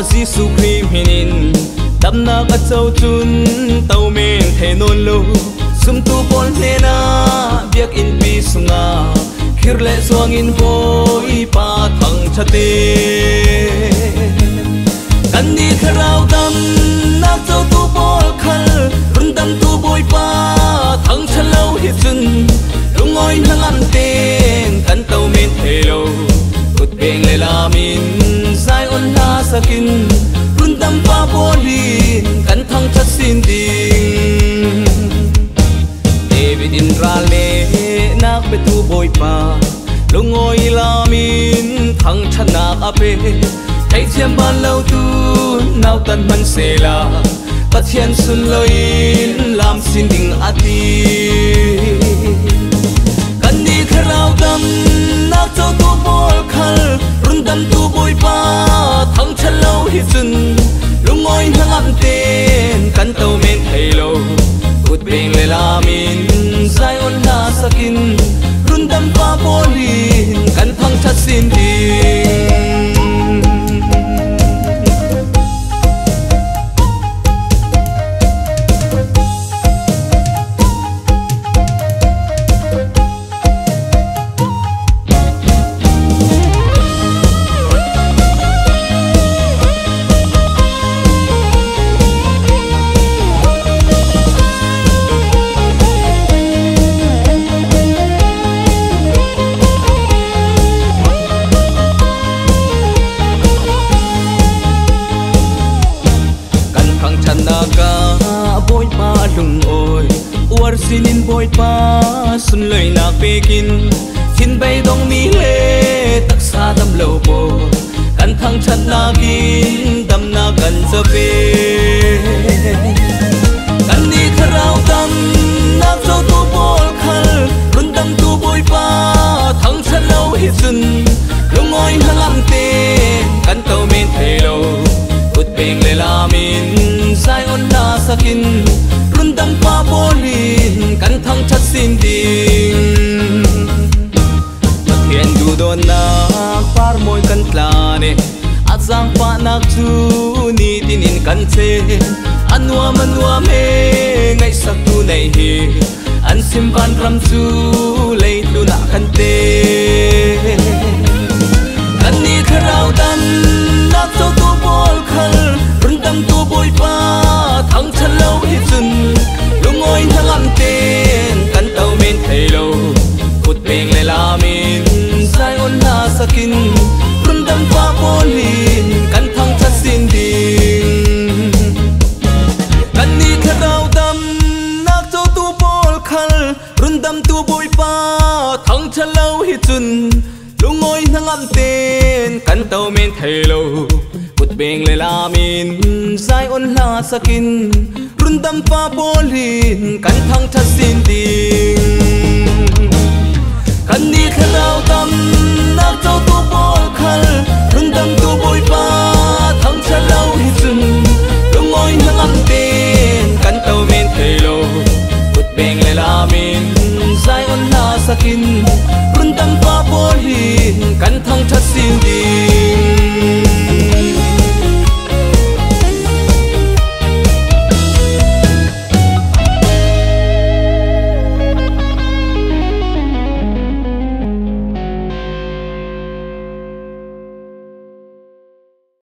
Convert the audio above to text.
Giêsu Christ hinin đâm na cắt châu chun tàu men thế non lâu sum tu bol thế na việc in pi sunga khir lệ suang in voi pa thang chate kan ni kharau dam na châu tu bol khal run dam tu boi pa thang chalau hi chun lungoi nang am ten kan tàu men thế lâu cột beng le la min sai on na sakin run dam pa bolin kan thang chat sin ding David Indrale nak betu boy pa lungoi la min thang chat nak ape thai chiam ban lâu tu nau tan man se la pathian sun loin lam sin ding ati kan ni kharau dam nak chau tu bol khal run dam tu boy pa thang chat lâu hi chun lungoi nang am ten kan tàu men thei lo cột beng le la min sai on na sakin run dam pa bolin kan thang chat sin ding sinin boy pa sun lời na pekin xin bay dong mi le tak sa dam lo bo kan thang chat na kin dam na kan sa pe kan ni kharau dam na zo tu bol khal run dam tu boy pa thang chat lo hi sun lungoi halam te kan tàu men the lo cột beng le la min sai on na sakin run dam pa bolin kan thang chat sin ding pathian du don na par moi kan tlane azang pa nak chu ni tinin kan che anwa manwa me ngai sak tu nei hi an sim ban ram chu lei tu na kan te kan ni kharau dan nak cho tu bol khal run dam tu boy pa thang chat lâu hi chun lungoi nang am ten kan tàu men thei lo cột beng le la min sai on na sakin run dam pa bolin kan thang chat sin ding kan ni kharau dam nak cho tu bol khal run dam tu boy pa thang chat lâu hi chun lungoi nang am ten kan tàu men thei lo cột beng le la min sai on na sakin run dam pa bolin kan thang chat sin ding kan ni kharau dam nak chau tu bol khal run dam tu boy pa thang chat lâu hi chun lungoi nang am ten kan tàu men thei lo cột beng le la min sai on na sakin run dam pa bolin kan thang chat sin ding